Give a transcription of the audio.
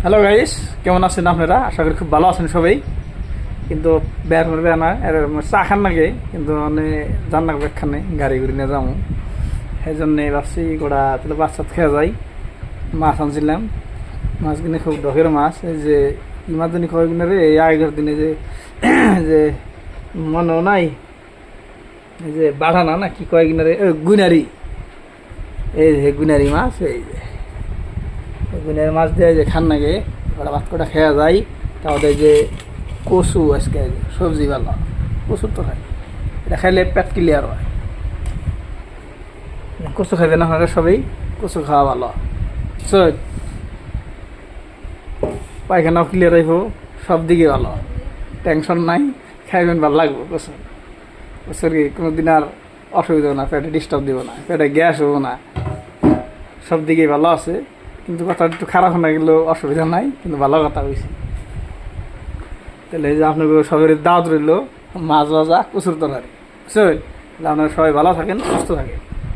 Hello guys, কেমন আছেন আপনারা? আশা করি খুব ভালো আছেন সবাই। কিন্তু বের করবে না এর চা খান নাকি, কিন্তু মানে জান্না একখানে গাড়ি ঘুরি নিয়ে যাবো। সেই জন্যে ভাবছি গোড়া তাহলে বাচ্চা খেয়ে যাই। মাছ আনছিলাম, মাছ কিনে খুব ডকের মাছ। এই যে মাছ দিনে কয় কিনে রে, এই আগের দিনে যে যে মনেও নাই, এই যে বাড়ানা না কি কয় কিনে রে, গুনারি। এই যে গুনারি মাছ, এই যে গুনের মাছ দিয়ে যে খান নাকি ওরা ভাত কটা খেয়া যায়। তাহলে যে কচু আজকে সবজি ভালো, কচুর তো খাই, এটা খাইলে পেট ক্লিয়ার হয়। কচু খাইবেন আপনারা সবাই, কচু খাওয়া ভালো। বুঝছেন, পায়খানাও ক্লিয়ার হইব, সব দিকে ভালো, টেনশন নাই, খাইবেন ভালো লাগবো। কচু কচুর কি কোনো দিন আর অসুবিধা না, পেটে ডিস্টার্ব দিব না, পেটে গ্যাস হবো না, সব দিকেই ভালো আছে। কিন্তু কথা একটু খারাপ না গেলেও অসুবিধা নাই, কিন্তু ভালো কথা হয়েছে। তাহলে এই যে আপনাকে সবের দাওয়াত রইল, মাছ ভাজা কচুর তরকারি। বুঝছেন, আপনারা সবাই ভালো থাকেন, সুস্থ থাকেন।